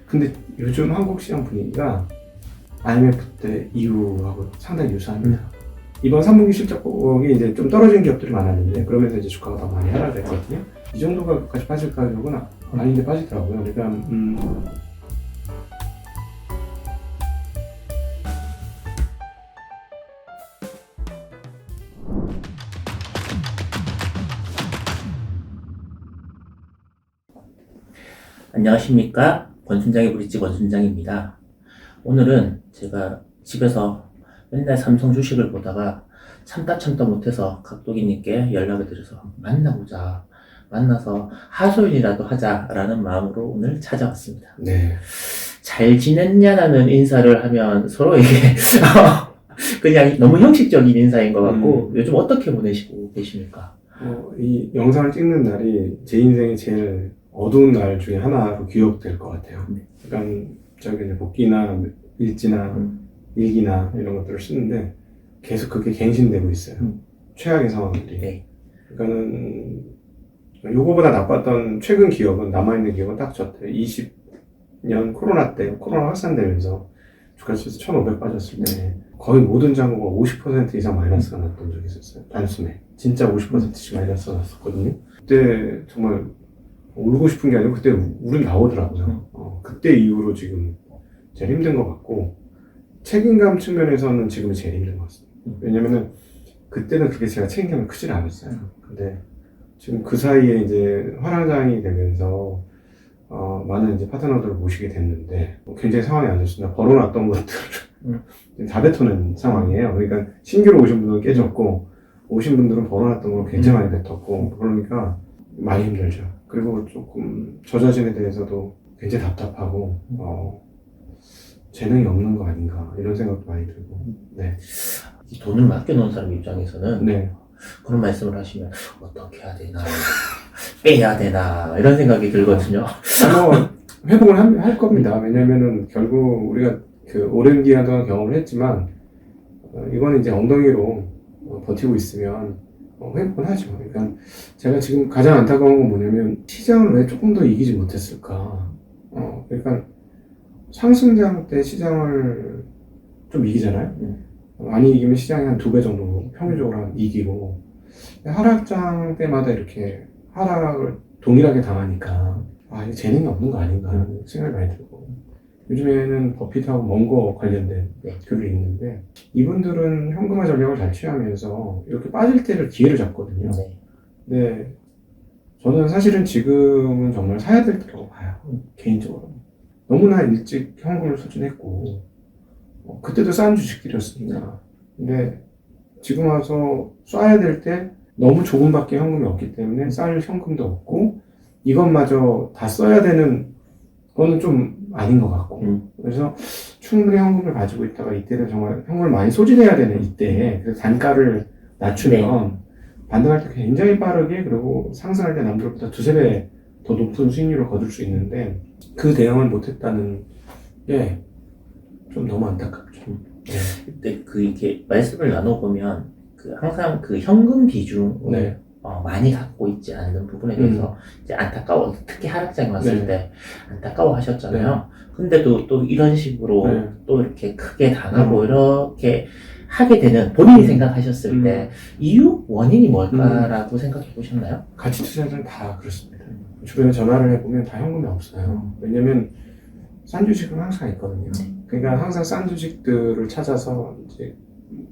근데 요즘 한국 시장 분위기가 IMF 때 이후하고 상당히 유사합니다. 이번 3분기 실적이 이제 좀 떨어진 기업들이 많았는데 그러면서 이제 주가가 더 많이 하락했거든요. 이 정도까지 빠질 가격은 아닌데 빠지더라고요. 그러니까 안녕하십니까. 권순장의 브릿지 권순장입니다. 오늘은 제가 집에서 맨날 삼성 주식을 보다가 참다 못해서 각도기님께 연락을 드려서 만나보자. 만나서 하소연이라도 하자라는 마음으로 오늘 찾아왔습니다. 네. 잘 지냈냐는 인사를 하면 서로에게 그냥 너무 형식적인 인사인 것 같고 요즘 어떻게 보내시고 계십니까? 이 영상을 찍는 날이 제 인생의 제일 어두운 날 중에 하나로 기억될 것 같아요. 그러니까 저기 이제 복기나 일지나 일기나 이런 것들을 쓰는데 계속 그게 갱신되고 있어요. 최악의 상황들이. 네. 그러니까는 요거보다 나빴던 최근 기억은 남아있는 기억은 딱 저때 20년 코로나 때 코로나 확산되면서 주가지수 1,500 빠졌을 때 거의 모든 장구가 50% 이상 마이너스가 났던 적이 있었어요. 단숨에 진짜 50%씩 마이너스가 났었거든요. 그때 정말 울고 싶은 게 아니고 그때 울음 나오더라고요. 그때 이후로 지금 제일 힘든 것 같고 책임감 측면에서는 지금이 제일 힘든 것 같습니다. 왜냐면은 그때는 그게 제가 책임감이 크질 않았어요. 근데 지금 그 사이에 이제 화랑장이 되면서 많은 이제 파트너들을 모시게 됐는데 굉장히 상황이 안 좋습니다. 벌어놨던 것들을 다 뱉어낸 상황이에요. 그러니까 신규로 오신 분들은 깨졌고 오신 분들은 벌어놨던 걸 굉장히 많이 뱉었고 그러니까 많이 힘들죠. 그리고 조금 저 자신에 대해서도 굉장히 답답하고 재능이 없는 거 아닌가 이런 생각도 많이 들고 네. 이 돈을 맡겨놓은 사람 입장에서는 네. 그런 말씀을 하시면 어떻게 해야 되나 빼야 되나 이런 생각이 들거든요. 회복을 할 겁니다. 왜냐면은 결국 우리가 그 오랜 기간 동안 경험을 했지만 이거는 이제 엉덩이로 버티고 있으면 회복은 하죠. 그러니까 제가 지금 가장 안타까운 건 뭐냐면 시장을 왜 조금 더 이기지 못했을까. 그러니까 상승장 때 시장을 좀 이기잖아요. 많이 이기면 시장이 한 2배 정도 평균적으로 이기고 하락장 때마다 이렇게 하락을 동일하게 당하니까 이게 재능이 없는 거 아닌가 하는 생각이 많이 들고 요즘에는 버핏하고 멍거 관련된 글을 읽는데 이분들은 현금화 전략을 잘 취하면서 이렇게 빠질 때를 기회를 잡거든요. 근데 저는 사실은 지금은 정말 사야 될 때라고 봐요. 개인적으로 너무나 일찍 현금을 소진했고 그때도 싼 주식들이었으니까 근데 지금 와서 쏴야 될 때 너무 조금밖에 현금이 없기 때문에 쌀 현금도 없고 이것마저 다 써야 되는 거는 좀 아닌 것 같고 그래서 충분히 현금을 가지고 있다가 이때는 정말 현금을 많이 소진해야 되는 이때에 그래서 단가를 낮추면 반등할 때 굉장히 빠르게 그리고 상승할 때 남들보다 2~3배 더 높은 수익률을 거둘 수 있는데 그 대응을 못했다는 게 좀 너무 안타깝죠. 그때 이렇게 말씀을 나눠보면 항상 그 현금 비중을 많이 갖고 있지 않는 부분에 대해서 이제 안타까워, 특히 하락장이 왔을 때 안타까워 하셨잖아요. 근데도 또 이런 식으로 또 이렇게 크게 당하고 이렇게 하게 되는 본인이 생각하셨을 때 이유? 원인이 뭘까라고 생각해 보셨나요? 가치 투자자는 다 그렇습니다. 주변에 전화를 해보면 다 현금이 없어요. 왜냐면 싼 주식은 항상 있거든요. 그러니까 항상 싼 주식들을 찾아서 이제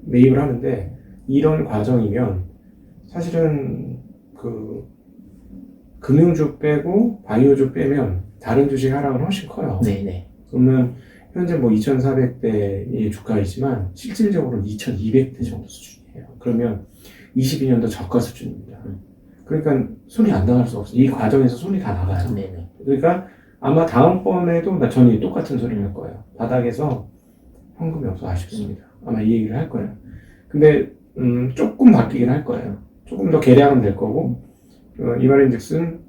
매입을 하는데 이런 과정이면 사실은 그 금융주 빼고 바이오주 빼면 다른 주식 하락은 훨씬 커요. 그러면 현재 뭐 2,400대의 주가이지만 실질적으로 2,200대 정도 수준이에요. 그러면 22년도 저가 수준입니다. 그러니까 손이 안 나갈 수 없어요. 이 과정에서 손이 다 나가요. 그러니까 아마 다음번에도 저는 똑같은 소리를 할 거예요. 바닥에서 현금이 없어 아쉽습니다. 아마 이 얘기를 할 거예요. 근데 조금 바뀌긴 할 거예요. 조금 더 개량은 될 거고 이 말인즉슨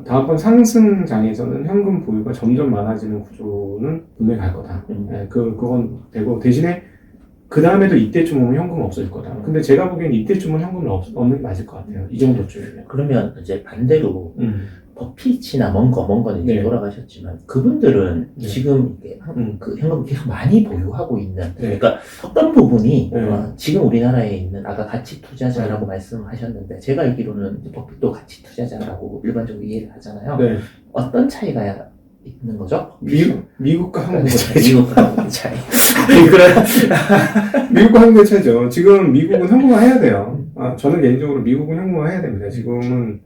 다음번 상승장에서는 현금 보유가 점점 많아지는 구조는 분명히 갈 거다. 그건 되고 대신에 그 다음에도 이때쯤 오면 현금 없어질 거다. 근데 제가 보기엔 이때쯤은 현금이 없는 게 맞을 것 같아요. 이 정도쯤이면. 그러면 이제 반대로 버핏이나 먼거는 이제 네. 돌아가셨지만 그분들은 네. 지금 이게 그 현금을 계속 많이 보유하고 있는 네. 그러니까 어떤 부분이 네. 지금 우리나라에 있는 아까 가치 투자자라고 말씀하셨는데 제가 알기로는 이제 버핏도 가치 투자자라고 일반적으로 이해를 하잖아요. 네. 어떤 차이가 있는 거죠? 미국과 한국의 차이죠. 미국과 한국의 차이. 미국과 한국의 차이죠. 지금 미국은 현금화 해야 돼요. 저는 개인적으로 미국은 현금화 해야 됩니다. 지금은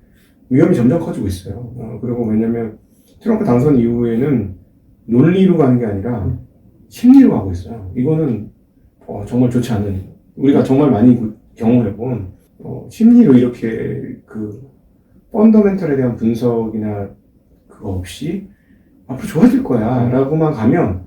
위험이 점점 커지고 있어요. 그리고 왜냐면 트럼프 당선 이후에는 논리로 가는 게 아니라 심리로 가고 있어요. 이거는 정말 좋지 않은, 우리가 정말 많이 경험해본 심리로 이렇게 그 펀더멘털에 대한 분석이나 그거 없이 앞으로 좋아질 거야 라고만 가면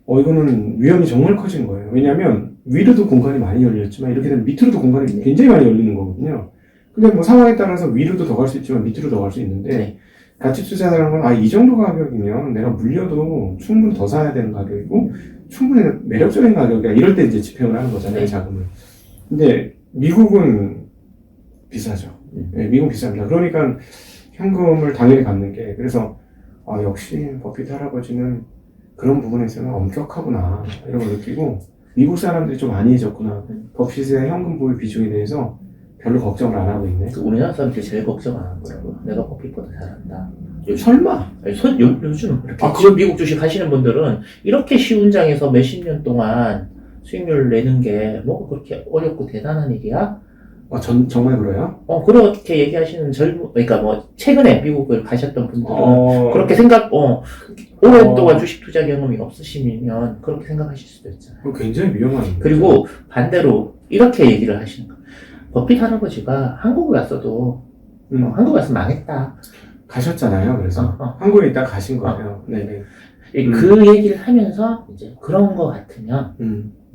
이거는 위험이 정말 커지는 거예요. 왜냐하면 위로도 공간이 많이 열렸지만 이렇게 되면 밑으로도 공간이 굉장히 많이 열리는 거거든요. 근데 뭐 상황에 따라서 위로도 더 갈 수 있지만 밑으로 더 갈 수 있는데 네. 가치 투자라는 건 이 정도 가격이면 내가 물려도 충분히 더 사야 되는 가격이고 충분히 매력적인 가격이야. 이럴 때 이제 집행을 하는 거잖아요, 네. 자금을. 근데 미국은 비싸죠. 네, 미국은 비쌉니다. 그러니까 현금을 당연히 갖는 게, 그래서 역시 버핏 할아버지는 그런 부분에 있어서는 엄격하구나 이런 걸 느끼고 미국 사람들이 좀 안이해졌구나. 버핏의 현금 보유 비중에 대해서 별로 걱정을 안 하고 있네. 우리나라 사람들이 제일 걱정 안 하는 거라고요. 내가 버핏보다 잘한다. 설마? 아니, 요즘 이렇게 미국 주식 하시는 분들은 이렇게 쉬운 장에서 몇십 년 동안 수익률 내는 게 뭐가 그렇게 어렵고 대단한 일이야? 정말 그래요? 그렇게 얘기하시는 그러니까 뭐 최근에 미국을 가셨던 분들은 그렇게 오랫동안 주식 투자 경험이 없으시면 그렇게 생각하실 수도 있잖아요. 굉장히 위험한. 그리고 반대로 이렇게 얘기를 하시는 거예요. 버핏 할아버지가 한국에 왔어도 한국에 왔으면 망했다. 가셨잖아요. 그래서 한국에 있다 가신 거예요. 네네. 그 얘기를 하면서 이제 그런 거 같으면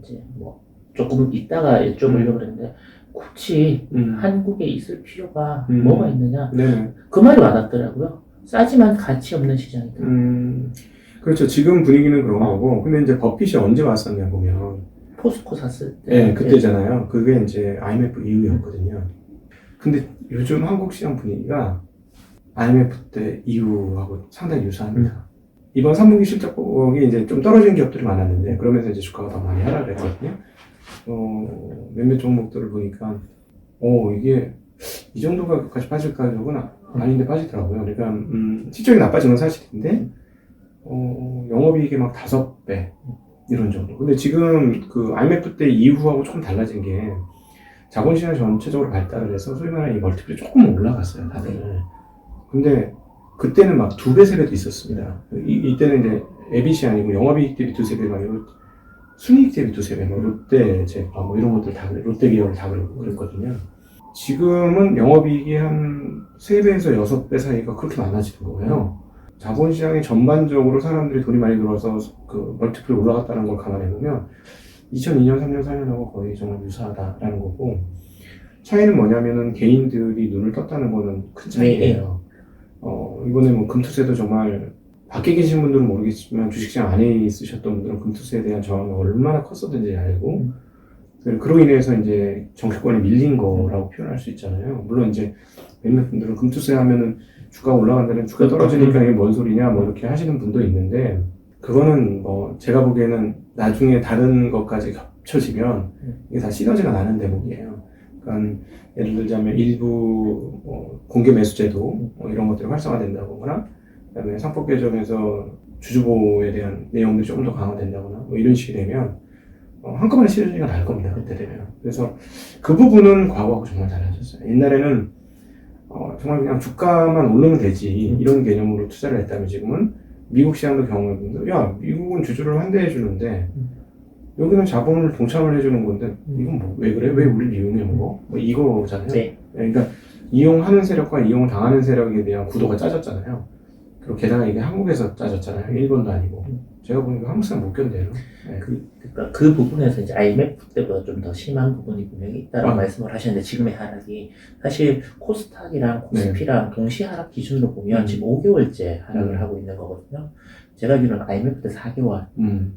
이제 뭐 조금 이따가 여쭤보려고 그랬는데 굳이 한국에 있을 필요가 뭐가 있느냐. 네네. 그 말이 와닿더라고요. 싸지만 가치 없는 시장이다. 그렇죠. 지금 분위기는 그런 거고. 근데 이제 버핏이 언제 왔었냐 보면 포스코 샀을 때. 네, 그때잖아요. 그게 이제 IMF 이후였거든요. 근데 요즘 한국 시장 분위기가 IMF 때 이후하고 상당히 유사합니다. 이번 3분기 실적이 이제 좀 떨어진 기업들이 많았는데 그러면서 이제 주가가 더 많이 하락을 했거든요. 몇몇 종목들을 보니까 이게 이 정도까지 빠질 가격은 아닌데 빠지더라고요. 그러니까 실적이 나빠진 건 사실인데 영업이익이 막 5배 이런 정도. 근데 지금 그 IMF 때 이후하고 조금 달라진 게 자본시장 전체적으로 발달을 해서 소위 말하는 이 멀티플이 조금 올라갔어요, 다들. 근데 그때는 막 2배, 3배도 있었습니다. 이때는 이제 EBIT이 아니고 영업이익 대비 2-3배 막 이런 순이익 대비 2-3배, 뭐 롯데 제과 뭐 이런 것들 다 롯데 기업을 다 그랬거든요. 지금은 영업이익이 한 3배에서 6배 사이가 그렇게 많아지는 거예요. 자본시장이 전반적으로 사람들이 돈이 많이 들어와서 그 멀티플이 올라갔다는 걸 감안해보면 2002년, 3년, 4년하고 거의 정말 유사하다라는 거고, 차이는 뭐냐면은 개인들이 눈을 떴다는 거는 큰 차이예요. 이번에 뭐 금투세도 정말 밖에 계신 분들은 모르겠지만 주식시장 안에 있으셨던 분들은 금투세에 대한 저항이 얼마나 컸었는지 알고, 그로 인해서 이제 정치권에 밀린 거라고 표현할 수 있잖아요. 물론 이제 몇몇 분들은 금투세 하면은 주가 올라간다는 주가 떨어지니까 이게 뭔 소리냐 뭐 이렇게 하시는 분도 있는데, 그거는 뭐 제가 보기에는 나중에 다른 것까지 겹쳐지면 이게 다 시너지가 나는 대목이에요. 그러니까 예를 들자면 일부 공개 매수제도 이런 것들이 활성화된다거나, 그다음에 상법 개정에서 주주보호에 대한 내용들이 조금 더 강화된다거나 뭐 이런 식이 되면 한꺼번에 시너지가 날 겁니다. 그때 되면. 그래서 그 부분은 과거하고 정말 달라졌어요. 옛날에는 정말 그냥 주가만 오르면 되지 이런 개념으로 투자를 했다면 지금은 미국 시장도 경험해보면 야, 미국은 주주를 환대해 주는데 여기는 자본을 동참을 해주는 건데 이건 뭐 왜 그래? 왜 우리를 이용해 먹어? 뭐 이거잖아요. 네. 그러니까 이용하는 세력과 이용을 당하는 세력에 대한 구도가 짜졌잖아요. 그리고 게다가 이게 한국에서 짜졌잖아요. 일본도 아니고. 제가 보니까 한국 사람 못 견뎌요. 네. 그러니까 그 부분에서 이제 IMF 때보다 좀 더 심한 부분이 분명히 있다고 말씀을 하셨는데, 지금의 하락이 사실 코스닥이랑 코스피랑 동시 하락 기준으로 보면 지금 5개월째 하락을 하고 있는 거거든요. 제가 알기로는 IMF 때 4개월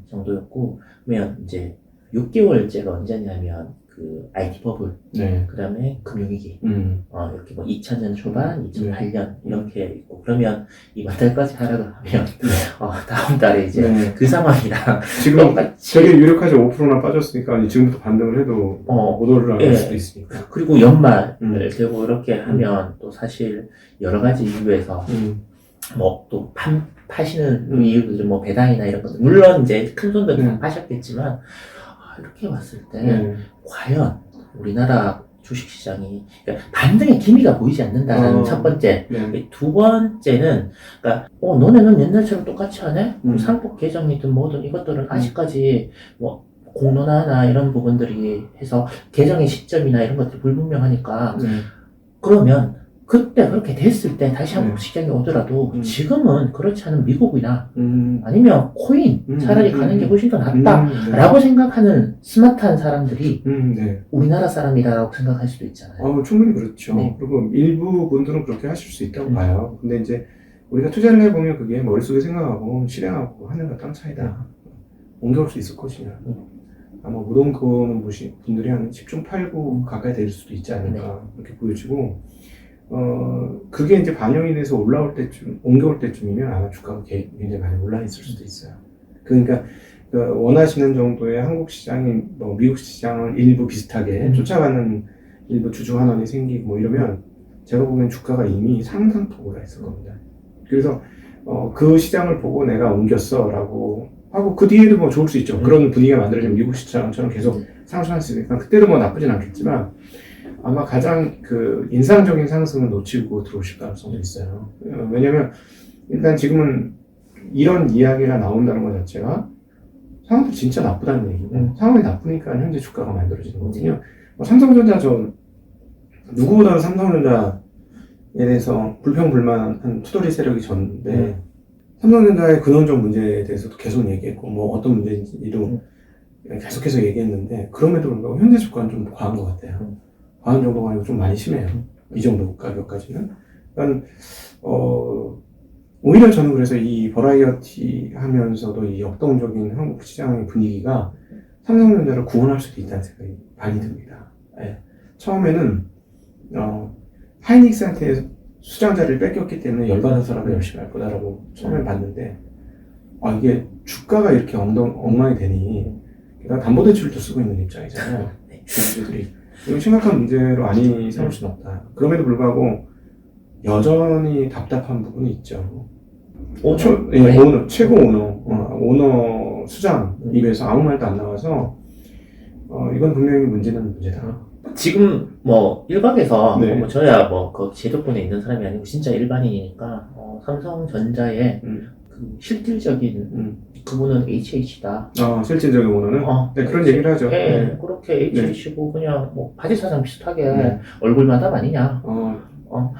정도였고, 그러면 이제 6개월째가 언제냐면 그 IT 버블, 네. 그다음에 금융위기, 이렇게 뭐 2000년 초반, 네. 2008년 이렇게 있고 그러면 이번 달까지 하라고 하면 다음 달에 이제 네. 그 상황이랑 지금 똑같이 되게 유력하지 5%나 빠졌으니까 지금부터 반등을 해도 못 올라갈 예. 수도 있으니까. 그리고 연말 되고 이렇게 음. 하면 또 사실 여러 가지 이유에서 뭐 또 파시는 이유들 뭐 배당이나 이런 것들 물론 이제 큰 손들은 다 파셨겠지만 이렇게 봤을 때 과연 우리나라 주식시장이 그러니까 반등의 기미가 보이지 않는다는 첫 번째. 네. 두 번째는 그러니까 너네는 옛날처럼 똑같이 하네? 상법 개정이든 뭐든 이것들은 아직까지 뭐 공론화나 이런 부분들이 해서 개정의 시점이나 이런 것들이 불분명하니까 그러면 그때 그렇게 됐을 때 다시 한국 시장이 오더라도 지금은 그렇지 않은 미국이나 아니면 코인 차라리 가는 게 훨씬 더 낫다라고 생각하는 스마트한 사람들이 우리나라 사람이라고 생각할 수도 있잖아요. 충분히 그렇죠. 네. 그리고 일부 분들은 그렇게 하실 수 있다고 봐요. 근데 이제 우리가 투자를 해보면 그게 머릿속에 생각하고 실행하고 하늘과 땅 차이다. 옮겨올 수 있을 것이냐. 아마 무덤그는 분들이 한 10중 8구 가까이 될 수도 있지 않을까 그렇게 보여지고 그게 이제 반영이 돼서 올라올 때쯤, 옮겨올 때쯤이면 아마 주가가 굉장히 많이 올라 있을 수도 있어요. 그러니까 원하시는 정도의 한국 시장이 뭐 미국 시장을 일부 비슷하게 쫓아가는 일부 주주 환원이 생기고 뭐 이러면 제가 보기엔 주가가 이미 상상폭 올라 있을 겁니다. 그래서 그 시장을 보고 내가 옮겼어 라고 하고 그 뒤에도 뭐 좋을 수 있죠. 그런 분위기가 만들어지면 미국 시장처럼 계속 상승할 수 있으니까 그때도 뭐 나쁘진 않겠지만 아마 가장 그 인상적인 상승은 놓치고 들어오실 가능성도 있어요. 왜냐면 일단 지금은 이런 이야기가 나온다는 것 자체가 상황이 진짜 나쁘다는 얘기고 상황이 나쁘니까 현재 주가가 만들어지는 거거든요. 삼성전자 누구보다 삼성전자에 대해서 불평불만한 투덜이 세력이 졌는데 삼성전자의 근원적 문제에 대해서도 계속 얘기했고 뭐 어떤 문제인지도 계속해서 얘기했는데 그럼에도 불구하고 현재 주가는 좀 과한 것 같아요. 과한 정도가 아니고 좀 많이 심해요. 이 정도 가격까지는. 그러니까 오히려 저는 그래서 이 버라이어티 하면서도 이 역동적인 한국 시장의 분위기가 삼성전자를 구원할 수도 있다는 생각이 많이 듭니다. 네. 처음에는 하이닉스한테 수장자를 뺏겼기 때문에 열받아서라도 열심히 할 거다라고 처음에 봤는데 이게 주가가 이렇게 엉망이 되니 게다가 담보대출도 쓰고 있는 입장이잖아요. 주주들이. 이건 심각한 문제로 아니 삼을 수는 없다. 그럼에도 불구하고 여전히 답답한 부분이 있죠. 최고 오너 수장 입에서 아무 말도 안 나와서 이건 분명히 문제는 문제다. 지금 뭐 일각에서 뭐 저야 뭐 그 제도권에 있는 사람이 아니고 진짜 일반인이니까 삼성전자의 그 실질적인 그분은 HH다. 실질적인 오너는 네, 그런 얘기를 하죠. 네, 그렇게 HH고 그냥 뭐 바지 사장 비슷하게 얼굴마담 아니냐.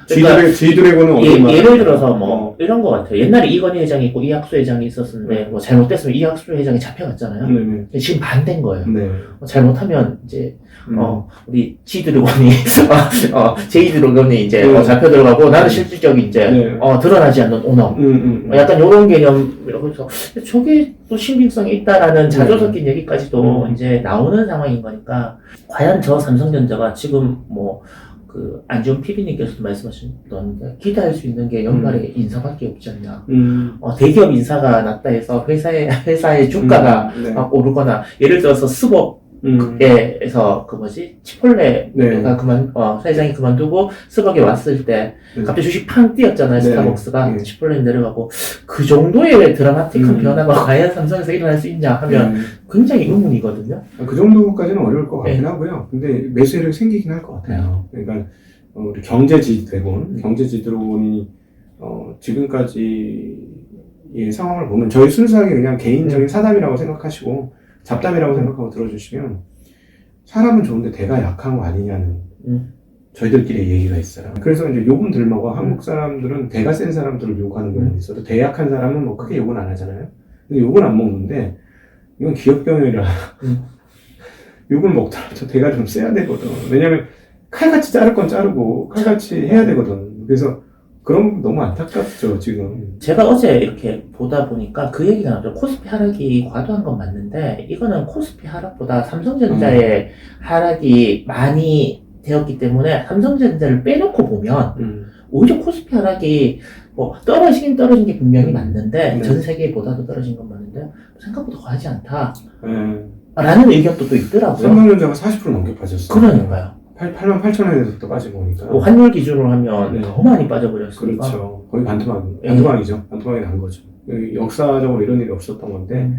그러니까 G드래곤은 예를 들어서 뭐 이런 거 같아요. 옛날에 이건희 회장이 있고 이학수 회장이 있었는데 뭐 잘못됐으면 이학수 회장이 잡혀갔잖아요. 지금 반대인 거예요. 잘못하면 이제 우리 G드래곤이 J드래곤이 이제 잡혀 들어가고 나는 실질적인 이제 드러나지 않는 오너. 약간 요런 개념이라고 해서 저게 또 신빙성이 있다라는 자조 섞인 얘기까지도 이제 나오는 상황인 거니까 과연 저 삼성전자가 지금 뭐 그 안지원 PD님께서도 말씀하셨던 기대할 수 있는 게 연말에 인사밖에 없지 않냐. 대기업 인사가 났다 해서 회사의 주가가 막 오르거나 예를 들어서 스벅에서 치폴레가 사장이 그만두고 스벅에 왔을 때 갑자기 주식 팡 뛰었잖아요. 스타벅스가 치폴레 내려가고 그 정도의 드라마틱한 변화가 과연 삼성에서 일어날 수 있냐 하면 굉장히 의문이거든요. 그 정도까지는 어려울 것 같긴 하고요. 근데 매수세력이 생기긴 할 것 같아요. 그러니까 우리 경제지드래곤이 지금까지의 상황을 보면 저희 순수하게 그냥 개인적인 사담이라고 생각하시고 잡담이라고 생각하고 들어주시면 사람은 좋은데 대가 약한 거 아니냐는 저희들끼리 얘기가 있어요. 그래서 이제 욕은 들 먹어. 한국 사람들은 대가 센 사람들을 욕하는 경우도 있어도 대 약한 사람은 뭐 크게 욕은 안 하잖아요. 근데 욕은 안 먹는데 이건 기업병이라 욕을 먹더라도 대가 좀 세야 되거든. 왜냐면 칼같이 자를 건 자르고 칼같이 해야 되거든. 그래서 그럼 너무 안타깝죠, 지금. 제가 어제 이렇게 보다 보니까 그 얘기가 나죠. 코스피 하락이 과도한 건 맞는데, 이거는 코스피 하락보다 삼성전자의 하락이 많이 되었기 때문에 삼성전자를 빼놓고 보면, 오히려 코스피 하락이 뭐 떨어지긴 떨어진 게 분명히 맞는데, 네. 전 세계보다도 떨어진 건 맞는데, 생각보다 과하지 않다. 네. 라는 의견도 또 있더라고요. 삼성전자가 40% 넘게 빠졌어요. 그러니까요. 8만 8천 원에서 또 빠지고 오니까. 뭐 환율 기준으로 하면 네. 더 많이 빠져버렸으니까. 그렇죠. 거의 반토막이죠. 반토막이 난 거죠. 역사적으로 이런 일이 없었던 건데,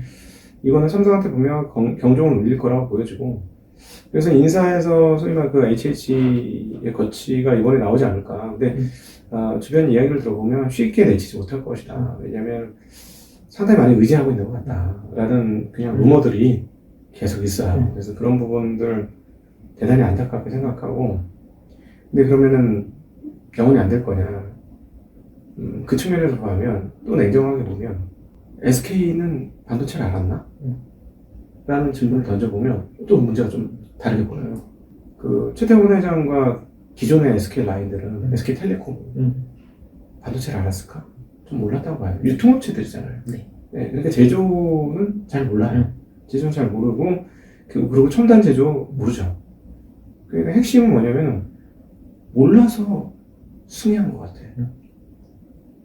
이거는 삼성한테 보면 경종을 울릴 거라고 보여지고, 그래서 인사에서 소위 말그 HH의 거치가 이번에 나오지 않을까. 근데 주변 이야기를 들어보면 쉽게 내치지 못할 것이다. 왜냐하면 상당히 많이 의지하고 있는 것 같다라는 그냥 루머들이 계속 있어요. 그래서 그런 부분들 대단히 안타깝게 생각하고, 근데 그러면은 병원이 안 될 거냐? 그 측면에서 보면 또 냉정하게 보면 SK는 반도체를 알았나? 라는 질문을 던져보면 또 문제가 좀 다르게 보여요. 그 최태원 회장과 기존의 SK 라인들은 SK텔레콤 반도체를 알았을까? 좀 몰랐다고 봐요. 유통업체들이잖아요. 네. 네, 그러니까 제조는 잘 몰라요. 제조는 잘 모르고 그리고 첨단 제조 모르죠. 그러니까 핵심은 뭐냐면 몰라서 승리한 것 같아.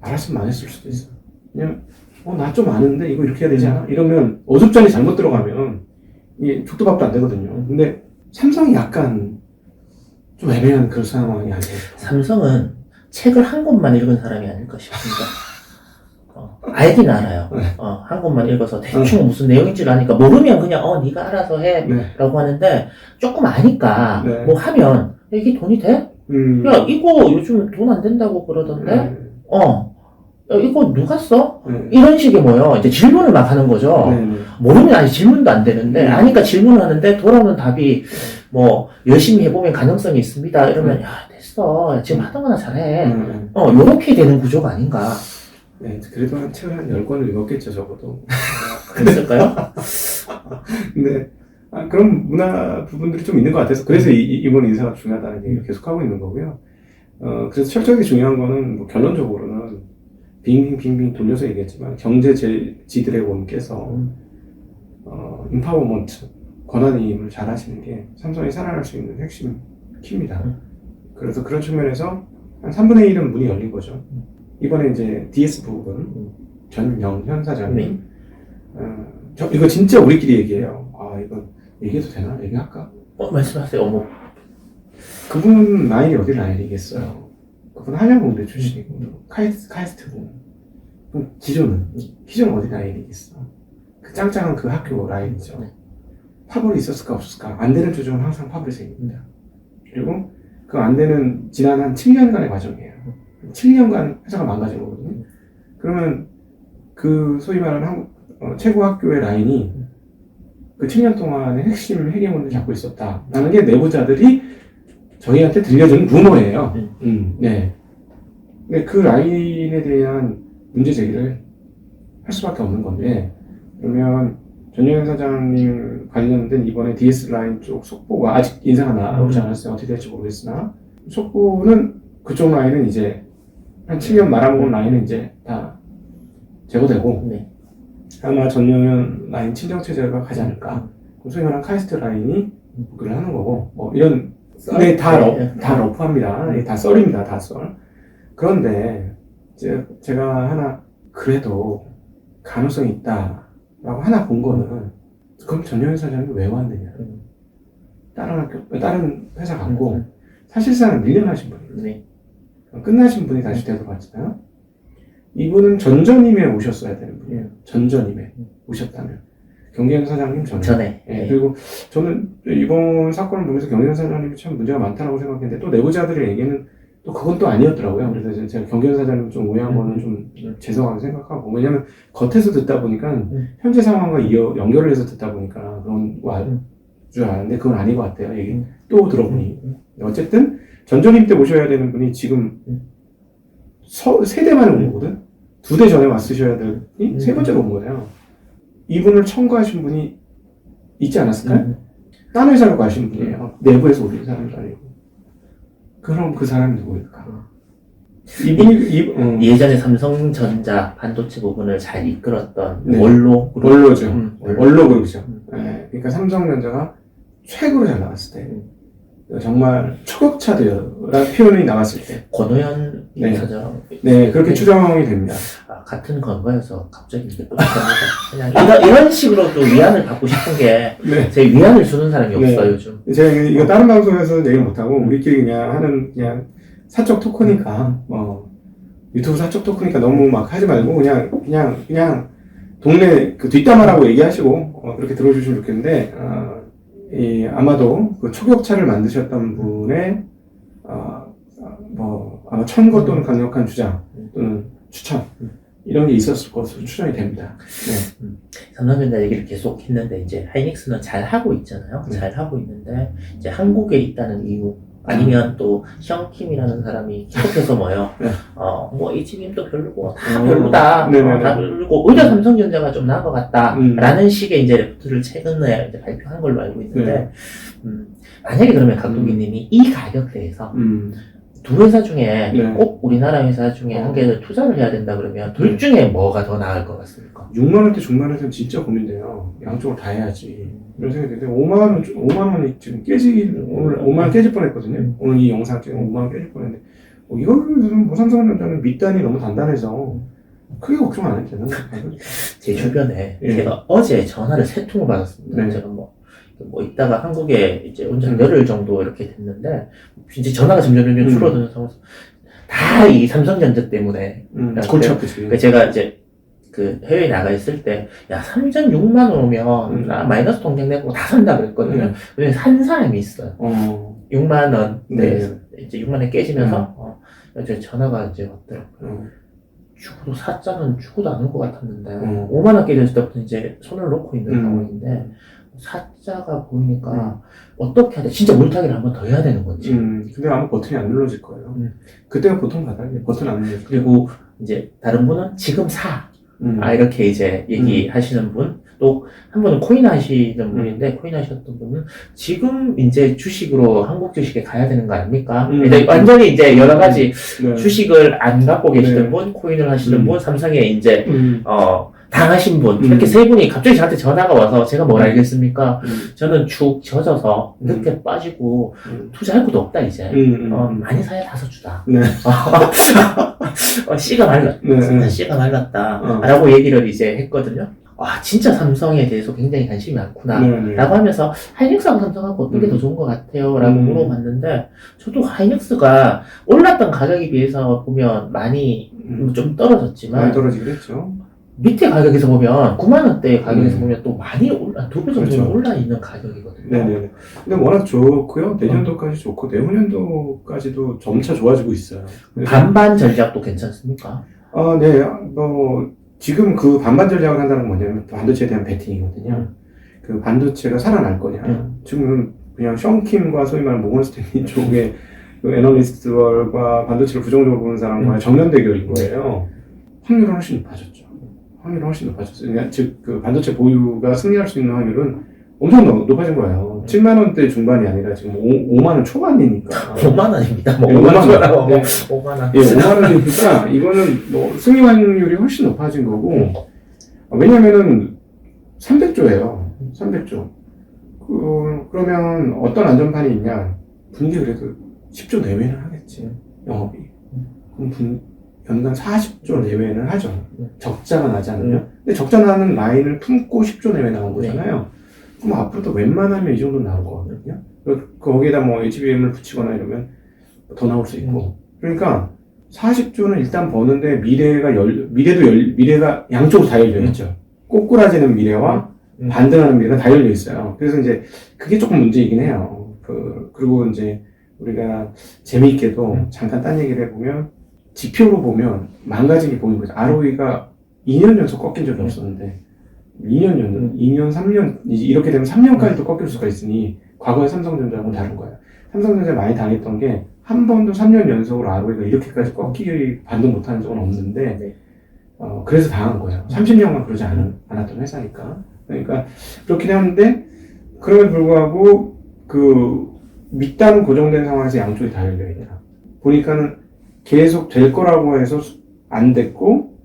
알았으면 안 했을 수도 있어. 그냥 나 좀 아는데 이거 이렇게 해야 되지 않아? 이러면 어줍잖이 잘못 들어가면 이게 죽도 밥도 안 되거든요. 근데 삼성이 약간 좀 애매한 그런 상황이 아니에요. 삼성은 책을 한 권만 읽은 사람이 아닐까 싶습니다. 알긴 알아요. 한 권만 읽어서 대충 무슨 내용인지를 아니까 모르면 그냥 네가 알아서 해 라고 하는데 조금 아니까 뭐 하면 이게 돈이 돼? 야 이거 요즘 돈 안 된다고 그러던데? 야, 이거 누가 써? 이런 식의 뭐요. 이제 질문을 막 하는 거죠. 모르면 아니 질문도 안 되는데 아니까 질문을 하는데 돌아오는 답이 뭐 열심히 해보면 가능성이 있습니다. 이러면 야 됐어. 지금 하던 거나 잘해. 요렇게 되는 구조가 아닌가. 네, 그래도 한 책을 한 10권을 읽었겠죠, 적어도. 그랬을까요? 근데, 그런 문화 부분들이 좀 있는 것 같아서, 그래서 이번 인사가 중요하다는 얘기를 계속 하고 있는 거고요. 그래서 철저하게 중요한 거는, 뭐, 결론적으로는, 빙빙빙빙 돌려서 얘기했지만, 경제지드래곤께서, 인파워먼트, 권한임을 잘 하시는 게 삼성이 살아날 수 있는 핵심 키입니다. 그래서 그런 측면에서 한 3분의 1은 문이 열린 거죠. 이번에 이제 DS 부분 전영현 사장님 이거 진짜 우리끼리 얘기해요. 이거 얘기해도 되나? 얘기할까? 말씀하세요. 어머. 그분 라인이 어디 라인이겠어요? 그분 한양공대 출신이고 카이스트고 기존은 어디 라인이겠어? 그 짱짱한 그 학교 라인이죠. 파벌이 있었을까 없었을까? 안 되는 조정은 항상 파벌이 생깁니다. 그리고 그 안 되는 지난 한 7년간의 과정이에요. 7년간 회사가 망가진 거거든요. 그러면 그 소위 말하는 최고 학교의 라인이 그 7년 동안의 핵심 회계문을 잡고 있었다라는 게 내부자들이 저희한테 들려주는 루머예요. 네. 근데 그 라인에 대한 문제 제기를 할 수밖에 없는 건데, 그러면 전영현 사장님 관련된 이번에 DS 라인 쪽 속보가 아직 인사가 나오지 않았어요. 어떻게 될지 모르겠으나 속보는 그쪽 라인은 이제 한 7년 말아먹은 라인은 이제 다 제거되고 아마 전영현 라인 친정체제가 가지 않을까. 소위 말하는 카이스트 라인이 복귀를 하는 거고 뭐 이런 다 러프합니다. 다 썰입니다. 다 썰. 그런데 제가 하나 그래도 가능성이 있다라고 하나 본 거는 그럼 전영현 사장이 왜 왔느냐. 다른 회사 갔고 사실상 밀려나신 분이에요. 끝나신 분이 다시 되돌아왔잖아요. 이분은 전전임에 오셨어야 되는 분이에요. 전전임에 오셨다면. 경계현 사장님 전에. 네. 그리고 저는 이번 사건을 보면서 경계현 사장님이 참 문제가 많다고 생각했는데 또 내부자들의 얘기는 또 그건 또 아니었더라고요. 그래서 제가 경계현 사장님 좀 오해한 거는 좀 죄송하게 생각하고. 왜냐면 겉에서 듣다 보니까 현재 상황과 연결을 해서 듣다 보니까 그런 줄 알았는데 그건 아닌 것 같아요. 얘기 또 들어보니. 어쨌든 전전임 때 오셔야 되는 분이 지금 세 대 만에 온 거거든? 2대 전에 왔으셔야 되니 세 번째로 온 거예요. 이분을 청구하신 분이 있지 않았을까요? 다른 회사로 가신 분이에요. 내부에서 오신 사람도 아니고. 그럼 그 사람이 누구일까? 예전에 삼성전자 반도체 부분을 잘 이끌었던 네. 원로 그룹. 원로죠. 원로. 원로 그룹이죠. 음. 네, 그러니까 삼성전자가 최고로 잘 나갔을 때, 정말 초격차대라는 표현이 나왔을 때, 권오현 네. 사장. 네, 그렇게 추정이 됩니다. 같은 건가여서 갑자기 이게 또 그냥 이런 식으로 또 위안을 받고 싶은 게 네. 제 위안을 주는 사람이 네. 없어요 요즘. 제가 이거 다른 방송에서 얘기 못하고, 우리끼리 그냥 하는, 그냥 사적 토크니까, 유튜브 사적 토크니까 너무 막 하지 말고, 그냥, 동네 그 뒷담화라고 얘기하시고, 그렇게 들어주시면 좋겠는데, 아마도 그 초격차를 만드셨던 분의, 아마 천거 또는 강력한 주장, 또는 추천, 이런 게 있었을 것으로 추정이 됩니다. 네. 삼성전자 얘기를 계속 했는데 이제 하이닉스는 잘 하고 있잖아요. 네. 잘 하고 있는데 이제 한국에 있다는 이유 아니면 또 시영킴이라는 사람이 계속해서 뭐요? 네. 뭐 HBM도 별로고 다 별로다. 네네네. 다 별로고 오히려 삼성전자가 좀 나은 것 같다라는 식의 이제 레포트를 최근에 이제 발표한 걸로 알고 있는데 만약에 그러면 강동기님이 이 가격대에서 두 회사 중에 네. 꼭 우리나라 회사 중에 한 개를 투자를 해야 된다 그러면 둘 중에 뭐가 더 나을 것 같습니까? 6만원대 중반에서는 진짜 고민돼요. 양쪽을 다 해야지. 이런 생각이 드는데, 5만원이 지금 오늘 5만원 깨질 뻔 했거든요. 오늘 이 영상 찍으면 5만원 깨질 뻔 했는데, 이거는 뭐 삼성전자는 밑단이 너무 단단해서, 크게 걱정 안 해도 되는 것 같아요. 제 주변에 예. 제가 어제 전화를 3통을 받았습니다. 네. 제가 뭐 있다가 한국에 이제 온 지 한 열흘 정도 이렇게 됐는데, 이제 전화가 점점 줄어드는 상황에서 다 이 삼성전자 때문에. 골치 아프지. 그러니까 제가 이제 그 해외에 나가 있을 때, 야, 3.6만 원 오면 나 마이너스 통장 내고 다 산다 그랬거든요. 근데 산 사람이 있어요. 6만 원. 네. 이제 6만 원 깨지면서, 이제 전화가 이제 왔더라고요. 죽어도 사자는 죽어도 않을 것 같았는데 5만 원 깨졌을 때부터 이제 손을 놓고 있는 상황인데 사자가 보이니까 어떻게 해야 돼? 진짜 물타기를 한 번 더 해야 되는 건지. 근데 아마 버튼이 안 눌러질 거예요. 그때가 보통 바닥이에요. 버튼 안 눌러질 거예요. 그리고 이제 다른 분은 지금 사. 이렇게 이제 얘기하시는 분. 또 한 분은 코인 하시는 분인데 코인 하셨던 분은 지금 이제 주식으로 한국 주식에 가야 되는 거 아닙니까? 이제 완전히 이제 여러 가지 네. 주식을 안 갖고 계시는 네. 분, 코인을 하시는 분, 삼성에 이제 당하신 분, 음. 이렇게 세 분이 갑자기 저한테 전화가 와서 제가 뭘 알겠습니까? 저는 축 젖어서 늦게 빠지고 투자할 것도 없다, 이제. 많이 사야 다섯 주다. 네. 씨가 말랐다. 네. 진짜 씨가 말랐다. 라고 얘기를 이제 했거든요. 와, 진짜 삼성에 대해서 굉장히 관심이 많구나. 네. 라고 하면서 하이닉스하고 삼성하고 어떤 게 더 좋은 것 같아요? 라고 물어봤는데 저도 하이닉스가 올랐던 가격에 비해서 보면 많이 좀 떨어졌지만 많이 떨어지겠죠. 밑에 가격에서 보면 9만 원대 가격에서 보면 또 많이 올라 2배 정도 그렇죠. 올라 있는 가격이거든요. 네네. 근데 워낙 좋고요. 내년도까지 좋고 내후년도까지도 점차 좋아지고 있어요. 반반 전략도 괜찮습니까? 네. 지금 그 반반 전략을 한다는 건 뭐냐면 반도체에 대한 베팅이거든요. 그 반도체가 살아날 거냐. 지금 그냥 션킴과 소위 말하는 모건스탠리 쪽의 그 애널리스트들과 반도체를 부정적으로 보는 사람과의 정면 대결인 거예요. 확률은 훨씬 높아졌죠. 확률은 훨씬 높아졌어요. 그러니까 즉, 그 반도체 보유가 승리할 수 있는 확률은 엄청 높아진 거예요. 7만원대 중반이 아니라 지금 5만원 초반이니까. 5만 원입니다. 뭐 네, 5만 5만 원. 원. 네. 5만 원. 예, 5만원이니까 이거는 뭐 승리 확률이 훨씬 높아진 거고, 왜냐면은 300조예요. 300조. 그러면 어떤 안전판이 있냐? 분기 그래도 10조 내외는 하겠지. 영업이. 그럼 연간 40조 내외는 하죠. 적자가 나지 않으면. 근데 적자 나는 라인을 품고 10조 내외 나온 거잖아요. 그럼 앞으로도 웬만하면 이 정도 나올 거거든요. 거기에다 뭐 HBM을 붙이거나 이러면 더 나올 수 있고. 그러니까 40조는 일단 버는데 미래가 양쪽으로 다 열려 있죠. 꼬꾸라지는 미래와 반등하는 미래가 다 열려 있어요. 그래서 이제 그게 조금 문제이긴 해요. 그리고 이제 우리가 재미있게도 잠깐 딴 얘기를 해보면 지표로 보면 망가진 게 보이는 거죠. ROE가 2년 연속 꺾인 적이 없었는데 2년, 3년 이렇게 되면 3년까지도 꺾일 수가 있으니 과거의 삼성전자하고는 다른 거예요. 삼성전자 많이 당했던 게 한 번도 3년 연속으로 ROE가 이렇게까지 꺾이기 반등 못하는 적은 없는데 그래서 당한 거예요. 30년간 그러지 않았던 회사니까. 그러니까 그렇긴 한데 그럼에도 불구하고 그 밑단은 고정된 상황에서 양쪽이 다 열려있다. 보니까는 계속 될 거라고 해서 안 됐고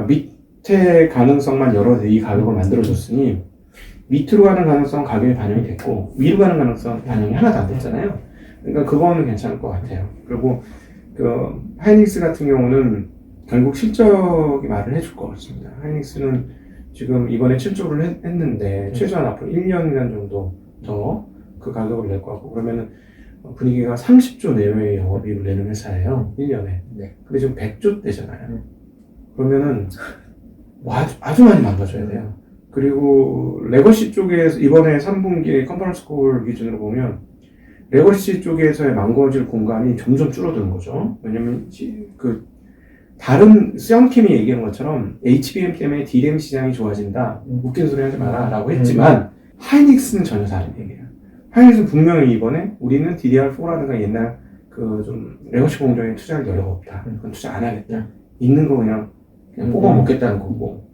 밑에 가능성만 열어서 이 가격을 만들어줬으니 밑으로 가는 가능성 가격이 반영이 됐고 위로 가는 가능성 반영이 하나도 안 됐잖아요. 그러니까 그거는 괜찮을 것 같아요. 그리고 그 하이닉스 같은 경우는 결국 실적이 말을 해줄 것 같습니다. 하이닉스는 지금 이번에 7조를 했는데 최소한 앞으로 1년간 정도 더 그 가격을 낼 것 같고 그러면은 분위기가 30조 내외의 영업이익을 내는 회사예요. 1년에. 네. 근데 지금 100조 대잖아요. 그러면은 아주 많이 망가져야 돼요. 그리고 레거시 쪽에서 이번에 3분기 컨퍼런스 콜 기준으로 보면 레거시 쪽에서의 망가질 공간이 점점 줄어드는 거죠. 왜냐면 그 다른 수영킴이 얘기한 것처럼 HBM 때문에 DRAM 시장이 좋아진다. 웃긴 소리 하지 마라 라고 했지만 하이닉스는 전혀 다른 얘기예요. 하이닉스는 분명히 이번에 우리는 DDR4라든가 옛날 그 좀 레거시 공정에 투자할 여유가 없다. 그건 투자 안 하겠다. 있는 거 그냥 뽑아 먹겠다는 거고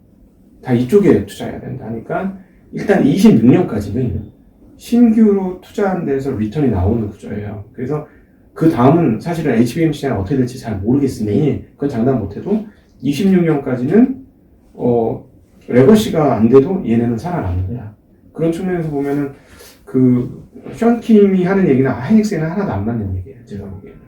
다 이쪽에 투자해야 된다 하니까 일단 26년까지는 신규로 투자한 데서 리턴이 나오는 구조예요. 그래서 그 다음은 사실은 HBM 시장이 어떻게 될지 잘 모르겠으니 그건 장담 못해도 26년까지는 레거시가 안 돼도 얘네는 살아납니다. 그런 측면에서 보면은 그 션킴이 하는 얘기는 하이닉스에는 하나도 안 맞는 얘기예요. 제가 보기에는.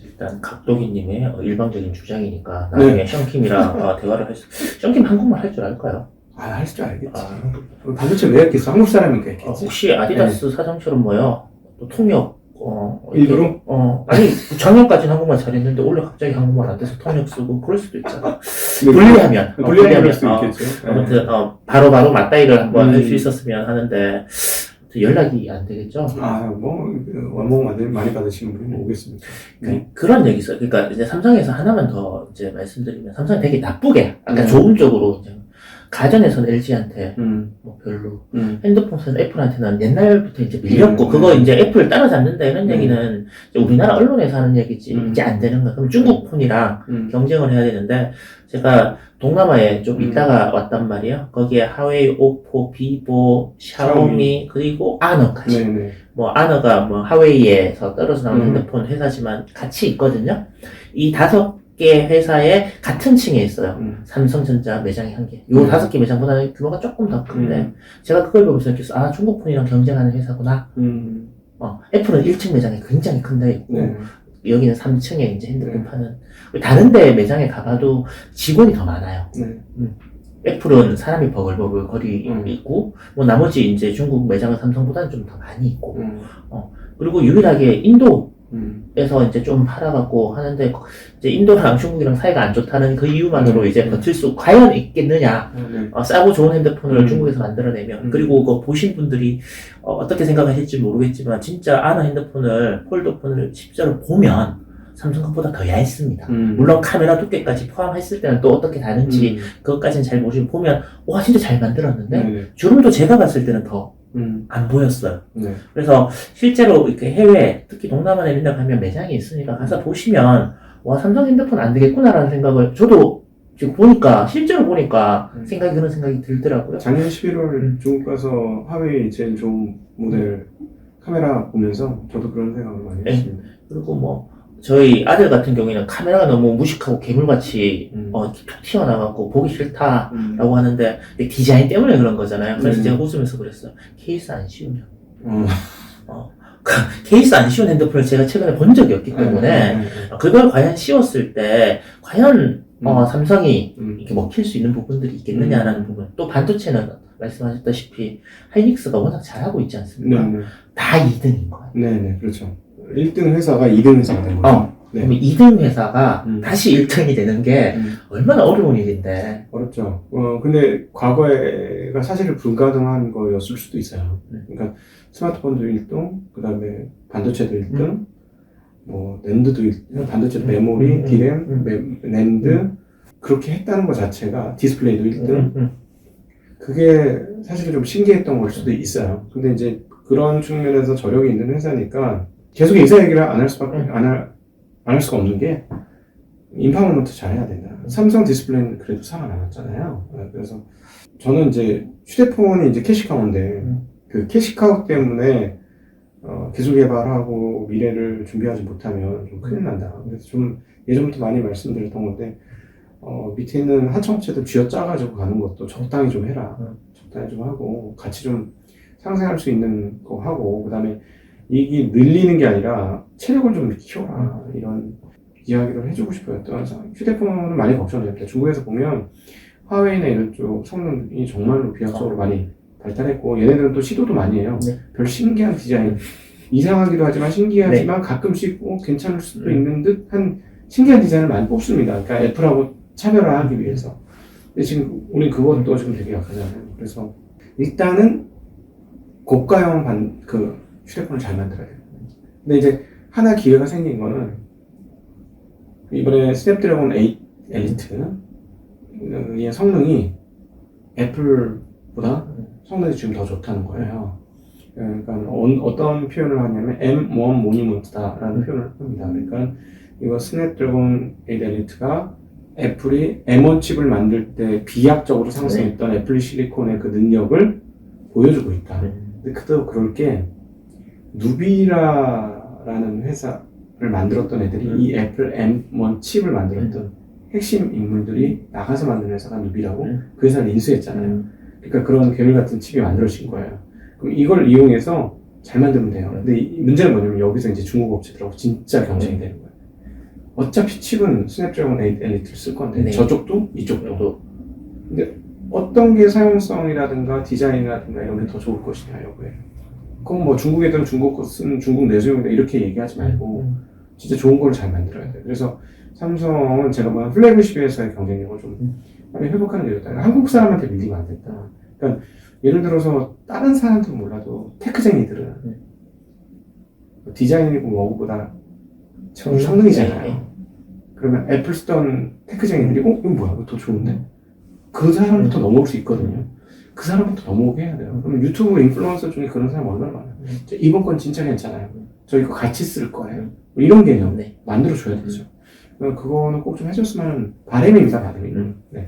일단 각도기님의 일방적인 주장이니까 나중에 션킴이랑 대화를 할 수. 션킴 한국말 할 줄 알까요? 할 줄 알겠지. 반도체 왜 했겠어? 한국 사람이니까 했겠지. 혹시 아디다스 사장처럼 뭐요? 또 통역 일부러? 아니 작년까지는 한국말 잘했는데 올해 갑자기 한국말 안 돼서 통역 쓰고 그럴 수도 있잖아. 분리하면 분리할 수도 있겠죠. 아무튼 바로 맞다이를 한번 할 수 있었으면 하는데 연락이 안 되겠죠. 원목 많이 받으시는 분이 오겠습니까? 그런 얘기 있어요. 그러니까 이제 삼성에서 하나만 더 이제 말씀드리면 삼성이 되게 나쁘게 아까 좋은 쪽으로 이제 가전에서는 LG한테 뭐 별로 핸드폰에서는 애플한테는 옛날부터 이제 밀렸고 그거 이제 애플 따라잡는다 이런 얘기는 이제 우리나라 언론에서 하는 얘기지 이제 안 되는 거야. 그럼 중국 폰이랑 경쟁을 해야 되는데 제가 동남아에 좀 있다가 왔단 말이에요. 거기에 하웨이, 오포, 비보, 샤오미 그리고 아너까지. 네네. 뭐 아너가 뭐 하웨이에서 떨어져 나온 핸드폰 회사지만 같이 있거든요. 이 5개 회사의 같은 층에 있어요. 삼성전자 매장이 1개. 요 5개 매장보다는 규모가 조금 더 큰데 제가 그걸 보면서 느꼈어. 중국 폰이랑 경쟁하는 회사구나. 애플은 1층 매장이 굉장히 큰 데 있고 여기는 3층에 이제 핸드폰 파는 다른 데 매장에 가봐도 직원이 더 많아요. 애플은 사람이 버글버글 거리 있고 뭐 나머지 이제 중국 매장은 삼성보다는 좀 더 많이 있고 그리고 유일하게 인도에서 이제 좀 팔아갖고 하는데 이제 인도랑 중국이랑 사이가 안 좋다는 그 이유만으로 이제 버틸 수 과연 있겠느냐 싸고 좋은 핸드폰을 중국에서 만들어내면 그리고 그 보신 분들이 어떻게 생각하실지 모르겠지만 진짜 아너 핸드폰을 폴더폰을 실제로 보면 삼성 것보다 더 얇습니다. 물론 카메라 두께까지 포함했을 때는 또 어떻게 다른지 그것까지는 잘 모르지만 보면 와 진짜 잘 만들었는데 주름도 제가 봤을 때는 더 안 보였어요. 그래서 실제로 이렇게 해외 특히 동남아에 맨날 가면 매장이 있으니까 가서 보시면 와 삼성 핸드폰 안 되겠구나라는 생각을 저도 지금 보니까 실제로 보니까 그런 생각이 들더라고요. 작년 11월 중국 가서 하웨이 제일 좋은 모델 카메라 보면서 저도 그런 생각을 많이 했습니다. 그리고 뭐 저희 아들 같은 경우에는 카메라가 너무 무식하고 괴물같이 툭 튀어나가고 보기 싫다라고 하는데 디자인 때문에 그런 거잖아요. 그래서 제가 웃으면서 그랬어요. 케이스 안 씌우냐. 케이스 안 씌운 핸드폰을 제가 최근에 본 적이 없기 때문에 그걸 과연 씌웠을 때 과연 삼성이 이렇게 먹힐 수 있는 부분들이 있겠느냐라는 부분. 또 반도체는 말씀하셨다시피 하이닉스가 워낙 잘하고 있지 않습니까? 다 2등인 거예요. 네네, 그렇죠. 1등 회사가 2등 회사가 된 거죠. 그럼 2등 회사가 다시 1등이 되는 게 얼마나 어려운 일인데. 어렵죠. 근데 과거에가 사실은 불가능한 거였을 수도 있어요. 그러니까 스마트폰도 1등, 그 다음에 반도체도 1등, 뭐 낸드도 1등, 반도체도 메모리, 디램, 낸드 그렇게 했다는 것 자체가 디스플레이도 1등. 그게 사실은 좀 신기했던 걸 수도 있어요. 근데 이제 그런 측면에서 저력이 있는 회사니까 계속 인사 얘기를 안 할 수가 없는 게 인파모먼트 잘해야 된다. 삼성 디스플레이는 그래도 살아남았잖아요. 그래서 저는 이제 휴대폰이 이제 캐시카우인데 그 캐시카우 때문에 기술 개발하고 미래를 준비하지 못하면 좀 큰일 난다. 그래서 좀 예전부터 많이 말씀드렸던 건데, 밑에 있는 하청업체들 쥐어짜가지고 가는 것도 적당히 좀 해라. 적당히 좀 하고, 같이 좀 상생할 수 있는 거 하고, 그 다음에 이익이 늘리는 게 아니라 체력을 좀 키워라. 이런 이야기를 해주고 싶어요. 또 휴대폰은 많이 걱정됩니다. 중국에서 보면 화웨이나 이런 쪽 성능이 정말로 비약적으로 많이 발달했고, 얘네들은 또 시도도 많이 해요. 네. 별 신기한 디자인. 이상하기도 하지만 신기하지만 가끔씩 괜찮을 수도 있는 듯한 신기한 디자인을 많이 뽑습니다. 그러니까 애플하고 차별화하기 위해서. 근데 지금 우린 그것도 지금 되게 약하잖아요. 그래서 일단은 고가형 휴대폰을 잘 만들어야 돼요. 근데 이제 하나 기회가 생긴 거는 이번에 스냅드래곤 8 엘리트의 성능이 애플보다 성능이 지금 더 좋다는 거예요. 그러니까 어떤 표현을 하냐면 M1 모니먼트다라는 표현을 합니다. 그러니까 이거 스냅드래곤 8 엘리트가 애플이 M1 칩을 만들 때 비약적으로 상승했던 애플 실리콘의 그 능력을 보여주고 있다. 근데 그도 그럴 게 누비라라는 회사를 만들었던 애들이 이 애플 M1 칩을 만들었던 핵심 인물들이 나가서 만든 회사가 누비라고 그 회사를 인수했잖아요. 그러니까 그런 괴물 같은 칩이 만들어진 거예요. 그럼 이걸 이용해서 잘 만들면 돼요. 근데 문제는 뭐냐면 여기서 이제 중국 업체들하고 진짜 경쟁이 되는 거예요. 어차피 칩은 스냅드래곤 8 엘리트를 쓸 건데 저쪽도 이쪽도. 근데 어떤 게 사용성이라든가 디자인이라든가 이런 게 더 좋을 것이냐 여부에. 그건 뭐 중국 애들은 중국 거 쓰는 중국 내수용이다 이렇게 얘기하지 말고 진짜 좋은 걸 잘 만들어야 돼요. 그래서 삼성은 제가 뭐 플래그십에서의 경쟁력을 좀 빨리 회복하는 게 좋다. 한국 사람한테 밀리면 안 된다. 그러니까 예를 들어서 다른 사람들은 몰라도 테크쟁이들은 디자인이고 뭐보다 성능이잖아요. 그러면 애플 쓰던 테크쟁이들이 이거 뭐야? 이거 더 좋은데? 그 사람부터 넘어올 수 있거든요. 그 사람부터 넘어오게 해야 돼요. 그럼 유튜브 인플루언서 중에 그런 사람 얼마나 많아요. 이번 건 진짜 괜찮아요. 저 이거 같이 쓸 거예요. 뭐 이런 개념 만들어줘야 되죠. 그거는 꼭 좀 해줬으면 바람입니다, 바람이. 네.